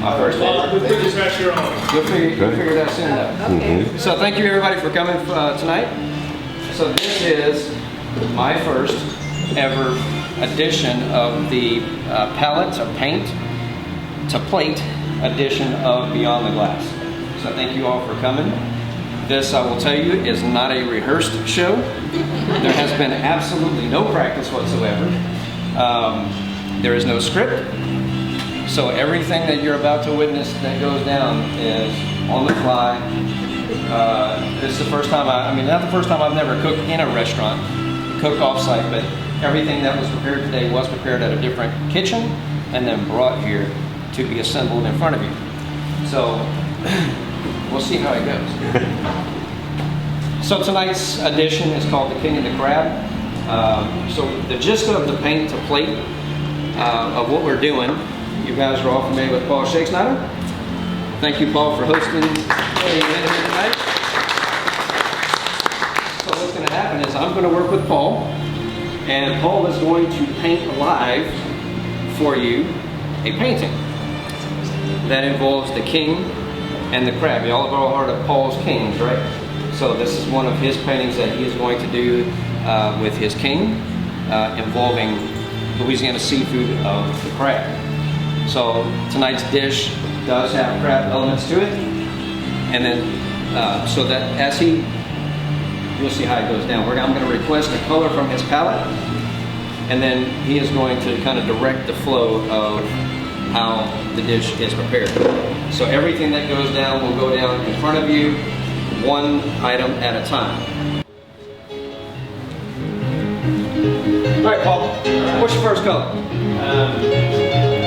My first favorite. We'll put this right here on. You'll figure that soon though. So thank you everybody for coming tonight. So this is my first ever edition of the palette or paint to plate edition of Beyond the Glass. So thank you all for coming. This, I will tell you, is not a rehearsed show. There has been absolutely no practice whatsoever. There is no script. So everything that you're about to witness that goes down is on the fly. This is the first time, I mean, not the first time I've never cooked in a restaurant, cooked off-site, but everything that was prepared today was prepared at a different kitchen and then brought here to be assembled in front of you. So we'll see how it goes. So tonight's edition is called The King and the Crab. So the gist of the paint to plate of what we're doing, you guys are all familiar with Paul Shakespeare. Thank you, Paul, for hosting the event here tonight. So what's going to happen is I'm going to work with Paul, and Paul is going to paint live for you a painting that involves the king and the crab. Y'all have all heard of Paul's Kings, right? So this is one of his paintings that he is going to do with his king, involving Louisiana seafood of the crab. So tonight's dish does have crab elements to it, and then so that as you'll see how it goes down. I'm going to request a color from his palette, and then he is going to kind of direct the flow of how the dish is prepared. So everything that goes down will go down in front of you, one item at a time. All right, Paul, what's your first color?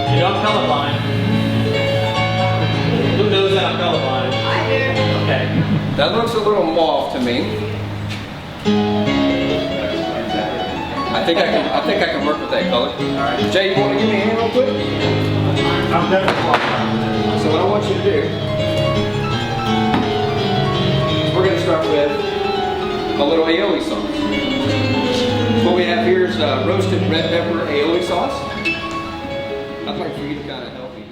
You know I'm colorblind. Who knows that I'm colorblind? I do. Okay. That looks a little mauve to me. I think I can work with that color. All right. Jay, you want to give me a hand real quick? I'm definitely. So what I want you to do, we're going to start with a little aioli sauce. What we have here is roasted red pepper aioli sauce. I'd like for you to kind of help me.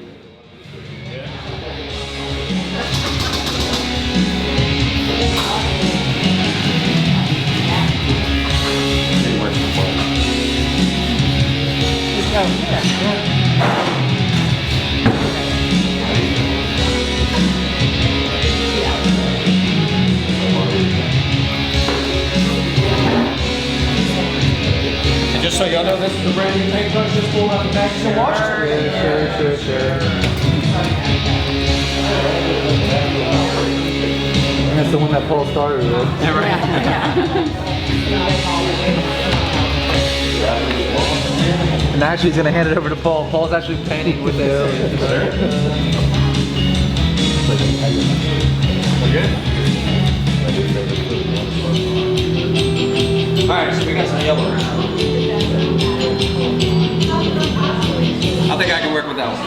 And just so y'all know, this is the brand new paintbrush just pulled out the package and washed. Sure. And that's the one that Paul started with. Yeah, right. And actually he's going to hand it over to Paul. Paul's actually painting with it. Alright, so we got some yellow. I think I can work with that one.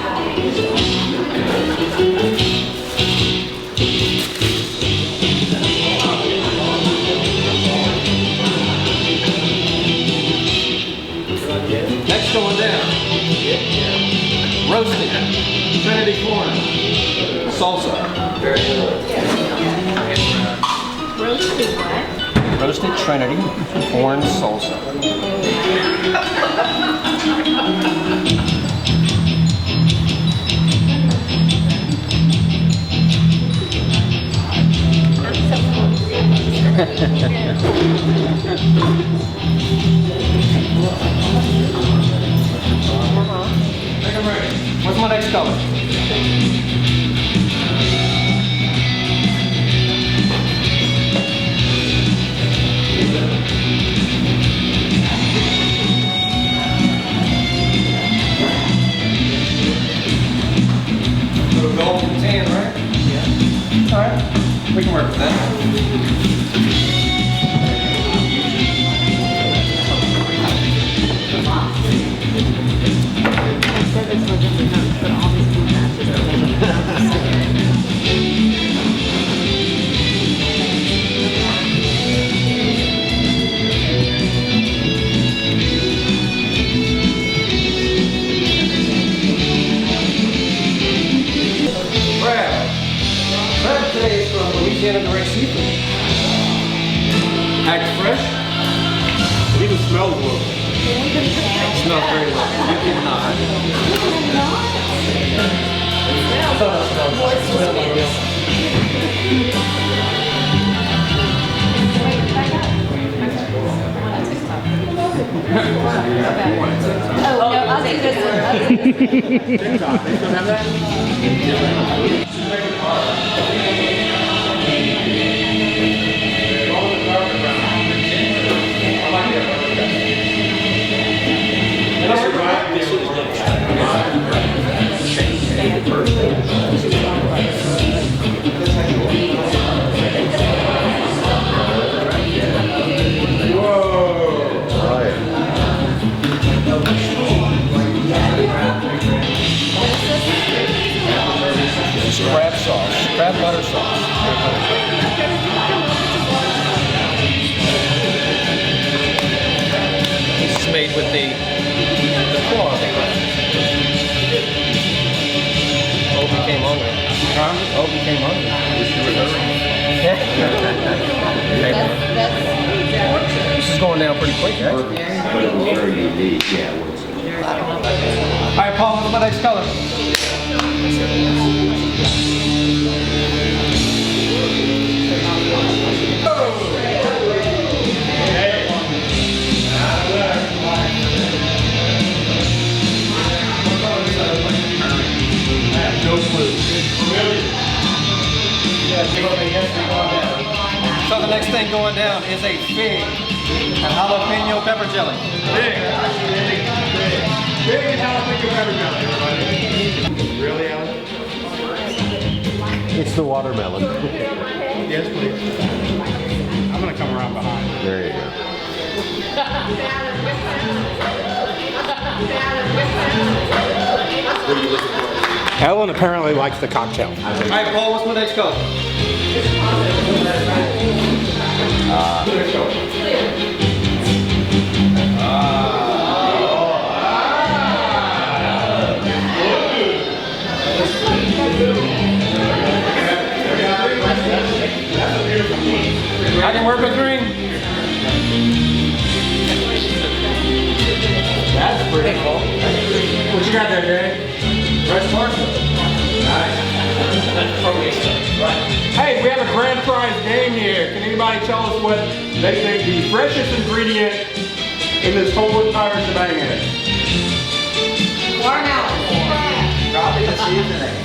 Next going down, roasted Trinity corn salsa. Roasted what? Roasted Trinity corn salsa. What's my next color? Little golden tan, right? Yeah. All right, we can work with that. Packed fresh? It even smells a little. It smells very well. You cannot. Oh, no, I'll take this one. I'll take this one. TikTok, they still have that? This is crab sauce, crab butter sauce. This is made with the claw of the crab. Oh, became hungry. Huh? Oh, became hungry. This is going down pretty quick, actually. All right, Paul, what's my next color? So the next thing going down is a fig and jalapeno pepper jelly. Big jalapeno pepper jelly, everybody. Really, Alan? It's the watermelon. Yes, please. I'm gonna come around behind. There you go. Ellen apparently likes the cocktail. All right, Paul, what's my next color? I can work with green. That's pretty cool. What you got there, Jay? Fresh parsley. Nice. Hey, we have a grand prize game here. Can anybody tell us what they think the freshest ingredient in this whole entire shebang is? Probably the seasoning.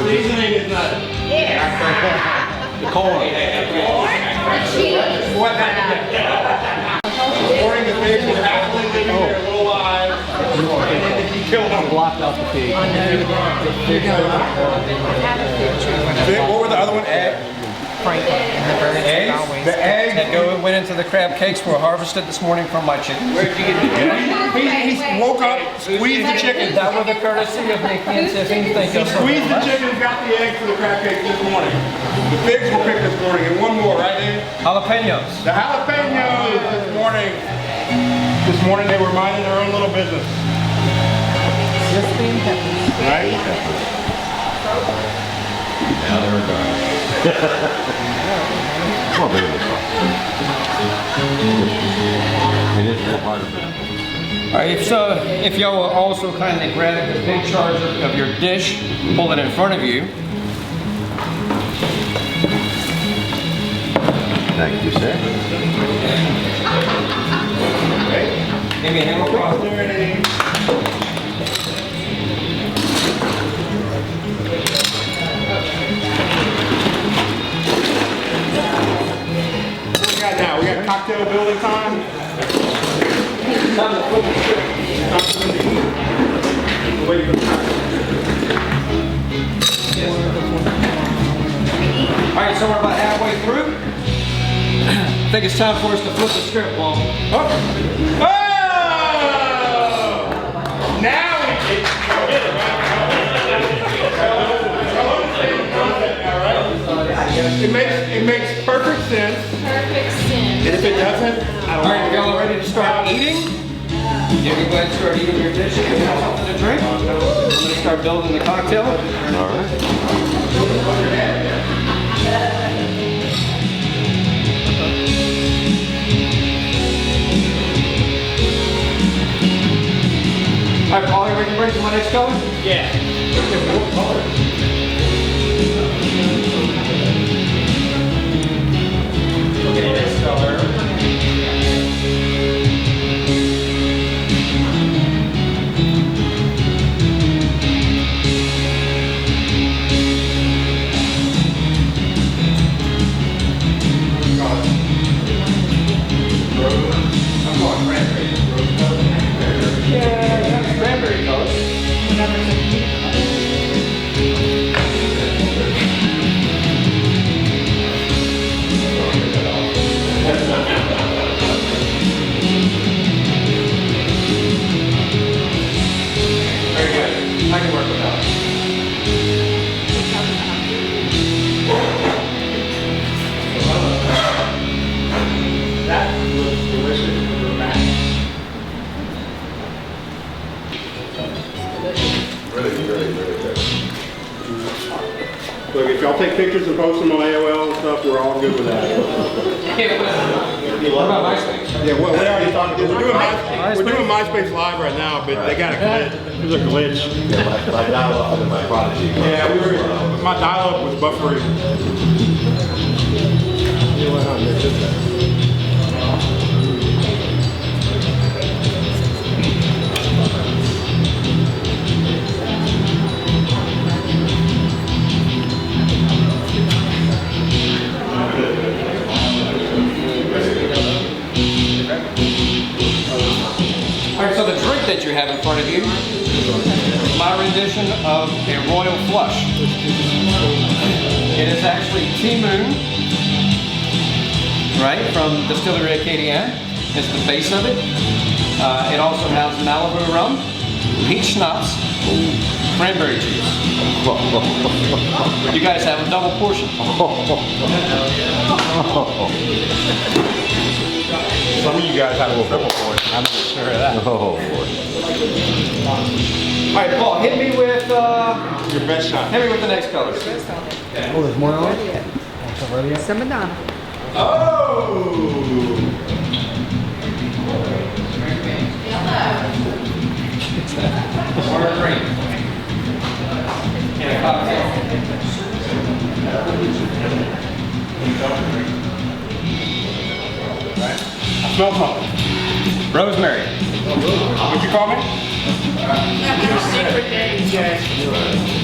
Seasoning is not. The corn. What pouring the figs was happily living their little lives. And he killed them. Blocked out the pig. What were the other one? Egg? Eggs? The eggs? That went into the crab cakes were harvested this morning from my chicken. He woke up, squeezed the chicken. That was the courtesy of Nick and Tiffany. Thank you so Squeezed the much. chicken and got the eggs for the crab cake this morning. The figs were picked this morning, and one more, right, Dave? Jalapenos. The jalapenos this morning. This morning they were minding their own little business. Right? Now they're done. Come on, baby. It is real hard to do. All right, so if y'all will also kindly grab the big charge of your dish, pull it in front of you. Thank you, sir. Give me a hand real quick. There it is. What we got now? We got cocktail building time. Time to flip the script. The way you All right, so we're about halfway through. I think it's time for us to flip the script, Paul. Oh! Now we get it makes perfect sense. Perfect sin. And if it doesn't, I All don't right, know. y'all ready to start eating? You can go ahead and start eating your dish. If you have something to drink, I'm going to start building the cocktail. All right. All right, Paul, you ready for my next color? Yeah. Okay, next color. I'm going cranberry. Yeah, that's cranberry color. Very good. I can work with that. That looks delicious for the back. Really, really, really good. Look, if y'all take pictures and post them on AOL and stuff, we're all good with that. What about MySpace? Yeah, well, we already talked about we're doing MySpace Live right now, but they got a glitch. There's a glitch. Yeah, my dial-up and my prodigy. Yeah, my dial-up was buffering. All right, so the drink that you have in front of you, my rendition of a royal flush. It is actually Tea Moon, right, from Distillery Acadienne. It's the base of it. It also has Malibu rum, peach schnapps, cranberry juice. You guys have a double portion. Some of you guys have a triple point. I'm not sure of that. Oh, boy. All right, Paul, hit me with Your best shot. hit me with the next color. Oh, there's more on it? Some Madonna. Oh! Or a drink. And a cocktail. I smell something. Rosemary. What'd you call me? Secret name.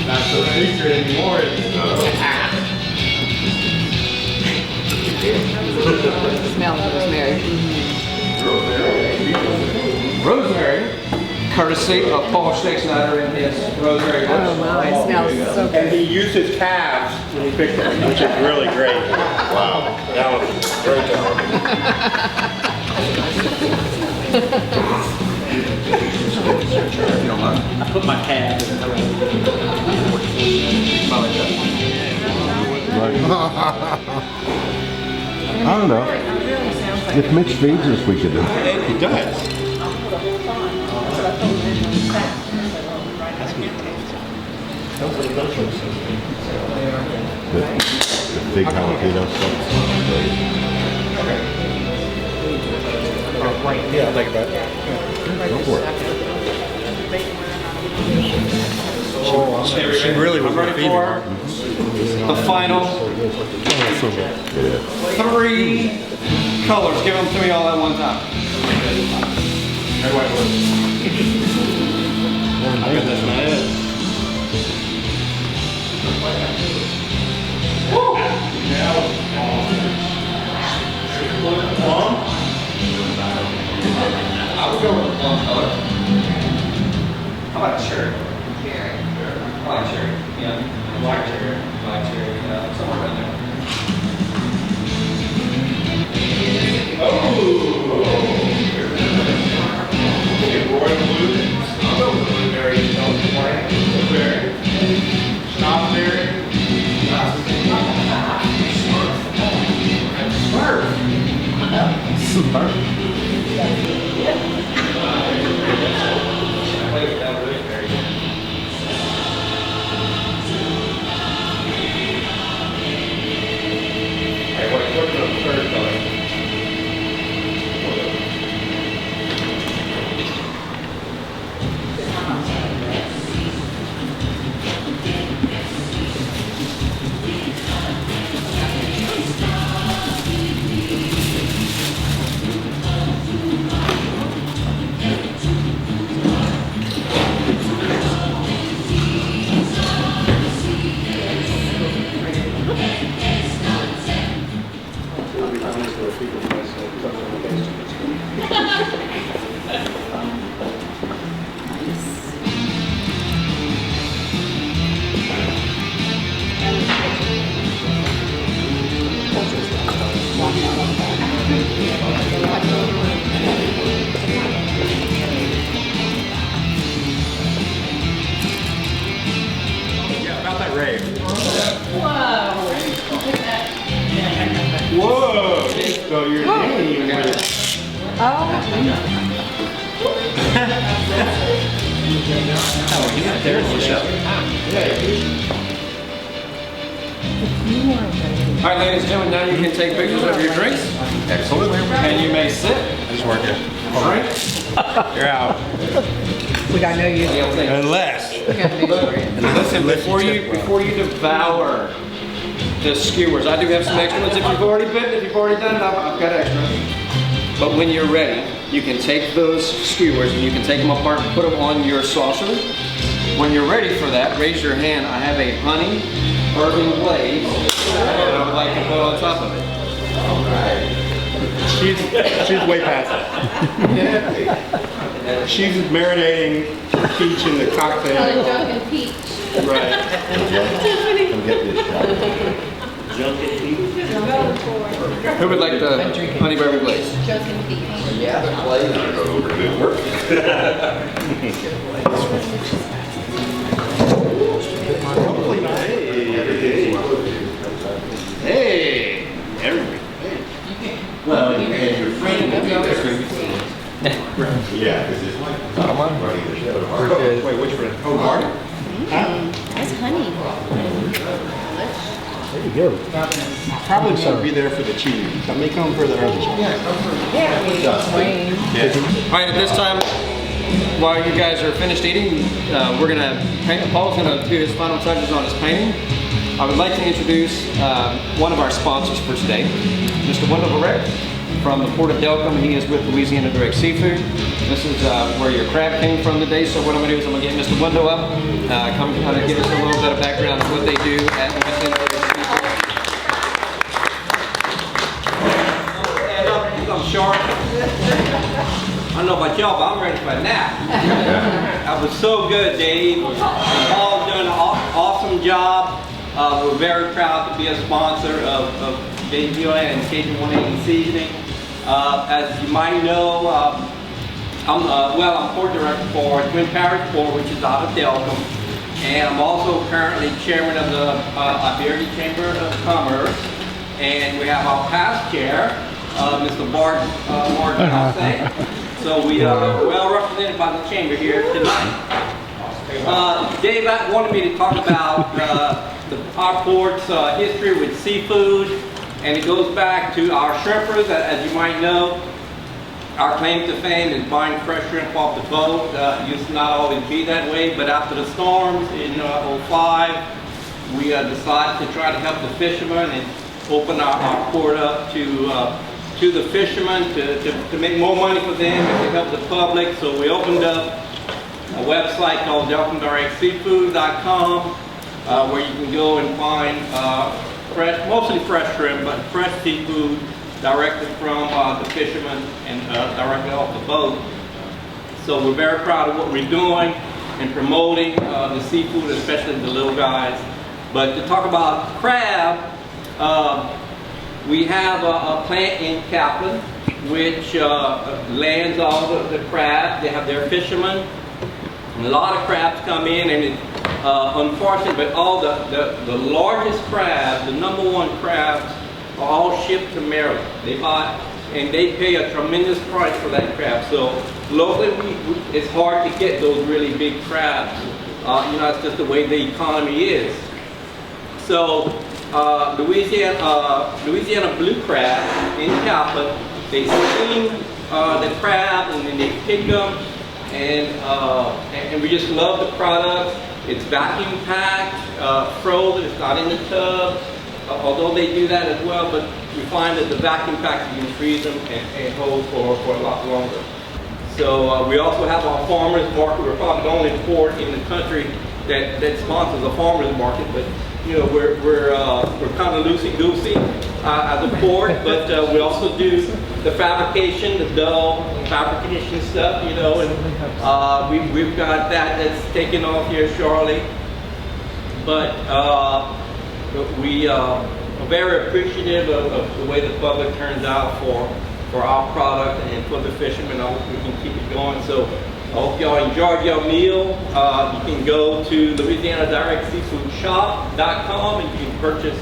Not so secret anymore. Smell rosemary. Rosemary, courtesy of Paul Schneider and his rosemary bush. Oh wow, it smells so good. And he used his calves when he picked them, which is really great. Wow. That was very talented. I put my calf in I don't know. If Mitch feeds us, we could do it. He does. The big jalapeno sauce. Yeah, I'll take it back. Go for it. She really was Ready feeding for her. the final three colors. Give them to me all at one time. I got this in my head. I would go with the plum color. How about cherry? Cherry. I like cherry. Yeah. Black cherry. Black cherry. Yeah. Somewhere around there. Royal blue. I'll go with the blueberry. Blueberry. Strawberry. All right, ladies and gentlemen, now you can take pictures of your drinks. Excellent. And you may sit. Just work it. Drink. You're out. We got no use. Unless. We got no use for it. Listen, before you devour the skewers, I do have some extra ones. If you've already bitten, if you've already done it, I've got extra. But when you're ready, you can take those skewers and you can take them apart and put them on your saucer. When you're ready for that, raise your hand. I have a honey bourbon glaze that I would like to put on top of it. She's way past that. She's marinating peach in the cocktail. Drunken peach. Right. Come get this shot. Who would like the honey bourbon glaze? Drunken peach. Yeah, the glaze. Hey, everybody. Well, and your friend will be there. Yeah, because it's like running the show. Wait, which friend? Oh, Marty? That's honey. There you go. Probably won't be there for the cheese. I may come for the other cheese. Wayne. All right, at this time, while you guys are finished eating, we're gonna paint. Paul's gonna do his final touches on his painting. I would like to introduce one of our sponsors for today, Mr. Wendell Barrett from the Port of Delcom. He is with Louisiana Direct Seafood. This is where your crab came from today. So what I'm gonna do is I'm gonna get Mr. Wendell up, come kind of give us a little bit of background of what they do at Louisiana Direct Seafood. Stand up because I'm short. I don't know about y'all, but I'm ready for a nap. That was so good, Dave. Paul's doing an awesome job. We're very proud to be a sponsor of Dave and Cajun 180 Seasoning. As you might know, I'm port director for Twin Parish Port, which is out of Delcom. And I'm also currently chairman of the Iberia Chamber of Commerce. And we have our past chair, Mr. Martin Hasse. So we are well represented by the chamber here tonight. Dave wanted me to talk about our port's history with seafood, and it goes back to our shrimpers. As you might know, our claim to fame is buying fresh shrimp off the boat. It used to not always be that way, but after the storms in '05, we decided to try to help the fishermen and open our port up to the fishermen to make more money for them and to help the public. So we opened up a website called DelcomDirectSeafood.com where you can go and find mostly fresh shrimp, but fresh seafood directly from the fishermen and directly off the boat. So we're very proud of what we're doing and promoting the seafood, especially the little guys. But to talk about crab, we have a plant in Kaplan which lands all the crab. They have their fishermen. And a lot of crabs come in, and it's unfortunate, but all the largest crabs, the #1 crabs, are all shipped to Maryland. They buy, and they pay a tremendous price for that crab. So locally, it's hard to get those really big crabs. It's just the way the economy is. So Louisiana blue crab in Kaplan, they steam the crab and then they pick them, and we just love the product. It's vacuum packed, frozen. It's not in the tub, although they do that as well. But we find that the vacuum pack you can freeze them and hold for a lot longer. So we also have our farmers market. We're probably the only port in the country that sponsors a farmers market, but we're kind of loosey-goosey as a port, but we also do the fabrication, the dough fabrication stuff, and we've got that's taken off here shortly. But we are very appreciative of the way the public turns out for our product and for the fishermen. I hope we can keep it going. So I hope y'all enjoyed your meal. You can go to LouisianaDirectSeafoodShop.com and you can purchase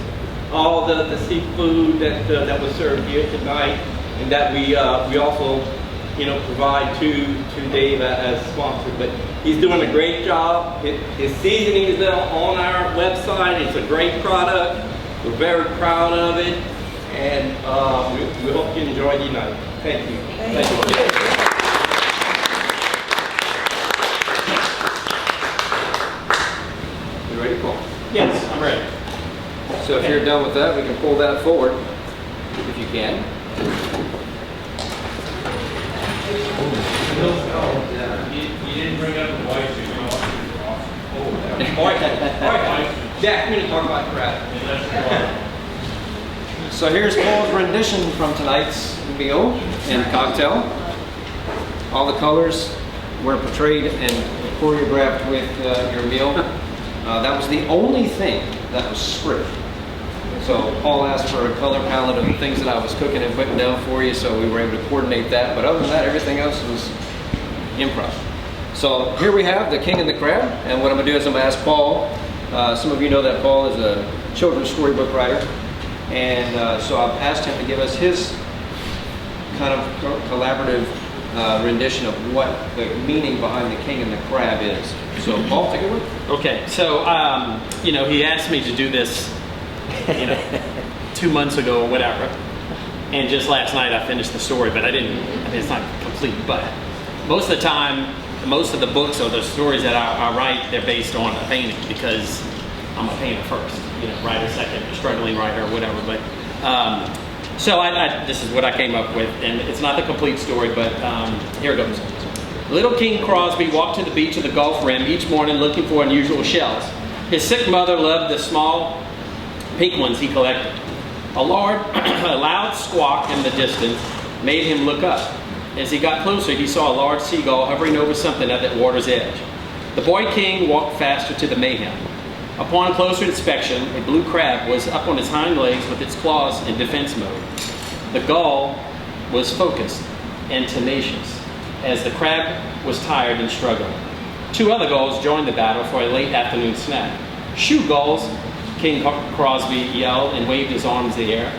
all the seafood that was served here tonight, and that we also provide to Dave as sponsor. But he's doing a great job. His seasoning is on our website. It's a great product. We're very proud of it, and we hope you enjoy the night. Thank you. Thank you. You ready, Paul? Yes, I'm ready. So if you're done with that, we can pull that forward, if you can. You didn't bring up the white suit. Yeah, I'm going to talk about crab. So here's Paul's rendition from tonight's meal and cocktail. All the colors were portrayed and choreographed with your meal. That was the only thing that was scripted. So Paul asked for a color palette of the things that I was cooking and putting down for you, so we were able to coordinate that. But other than that, everything else was improv. So here we have the King and the Crab, and what I'm going to do is I'm going to ask Paul. Some of you know that Paul is a children's storybook writer, and so I've asked him to give us his kind of collaborative rendition of what the meaning behind the King and the Crab is. So Paul, take it away. Okay, so he asked me to do this 2 months ago or whatever, and just last night I finished the story, but it's not complete. But most of the time, most of the books or the stories that I write, they're based on a painting, because I'm a painter first, writer second, struggling writer or whatever. But so this is what I came up with, and it's not the complete story, but here it goes. Little King Crosby walked to the beach of the Gulf Rim each morning looking for unusual shells. His sick mother loved the small pink ones he collected. A loud squawk in the distance made him look up. As he got closer, he saw a large seagull hovering over something at the water's edge. The boy king walked faster to the mayhem. Upon closer inspection, a blue crab was up on its hind legs with its claws in defense mode. The gull was focused and tenacious, as the crab was tired and struggling. 2 other gulls joined the battle for a late afternoon snack. "Shoo, gulls!" King Crosby yelled and waved his arms in the air.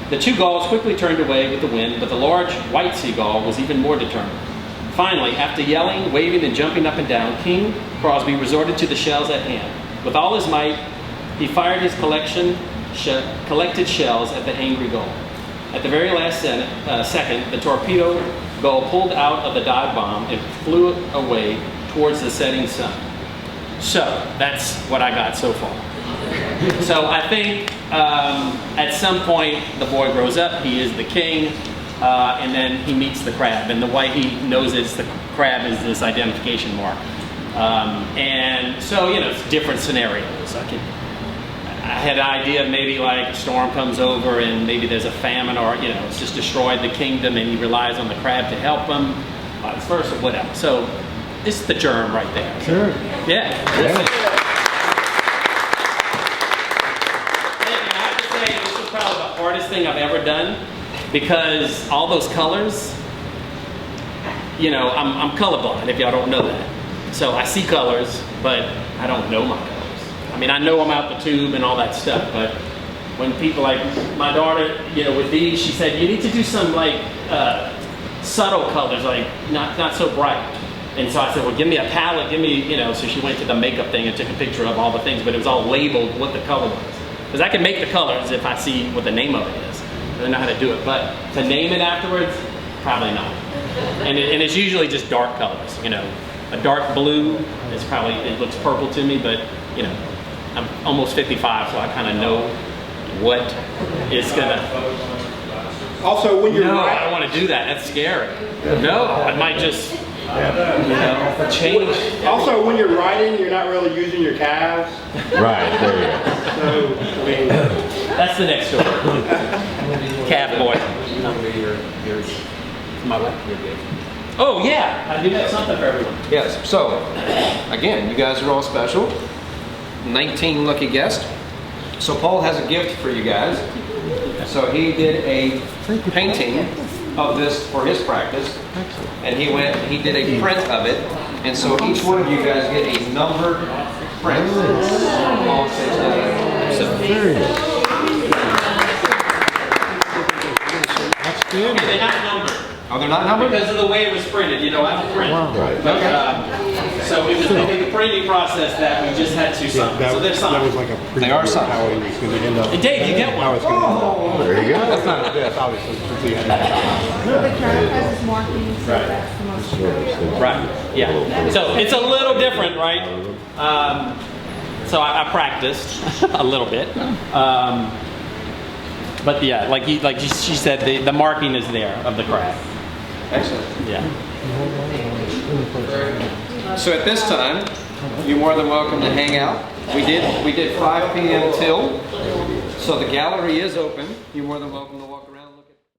The 2 gulls quickly turned away with the wind, but the large white seagull was even more determined. Finally, after yelling, waving, and jumping up and down, King Crosby resorted to the shells at hand. With all his might, he fired his collected shells at the angry gull. At the very last second, the torpedo gull pulled out of the dive bomb and flew away towards the setting sun. So, that's what I got so far. So I think at some point the boy grows up, he is the king, and then he meets the crab, and the way he knows it's the crab is this identification mark. And so, it's different scenarios. I had an idea of maybe like a storm comes over and maybe there's a famine, or it's just destroyed the kingdom and he relies on the crab to help him, vice versa, whatever. So this is the germ right there. Sure. Yeah. Probably the hardest thing I've ever done, because all those colors, I'm colorblind, if y'all don't know that. So I see colors, but I don't know my colors. I mean, I know them out the tube and all that stuff, but when people like my daughter, with these, she said, you need to do some like subtle colors, like not so bright. And so I said, well, give me a palette, so she went to the makeup thing and took a picture of all the things, but it was all labeled what the color was. Because I can make the colors if I see what the name of it is. I know how to do it, but to name it afterwards, probably not. And it's usually just dark colors, A dark blue is probably, it looks purple to me, but, I'm almost 55, so I kind of know what is gonna. Also, when you're I don't want to do that. That's scary. No, I might just, change. Also, when you're writing, you're not really using your calves. Right, there you go. So, I mean, That's the next story. Calf boy. My what? Oh yeah, I do have something for everyone. Yes, so, again, you guys are all special. 19 lucky guests. So Paul has a gift for you guys. So he did a painting of this for his practice. And he did a print of it. And so each one of you guys get a numbered print. All says that. So, that's good. They're not numbered. are they're not numbered? Because of the way it was printed, you know, I have to print. Right. But, so it was the printing process that we just had to sign. So they're signed. That was like a They are signed. how it was going to end up. Hey, Dave, you get How one. it's going to end up. There you go. That's not this, obviously. Since we had The track has its markings, so Right. that's the most appropriate. Right, yeah. So it's a little different, right? So I practiced a little bit. But yeah, she said, the marking is there of the crab. Excellent. Yeah. So at this time, you're more than welcome to hang out. We did 5 p.m. till, so the gallery is open. You're more than welcome to walk around.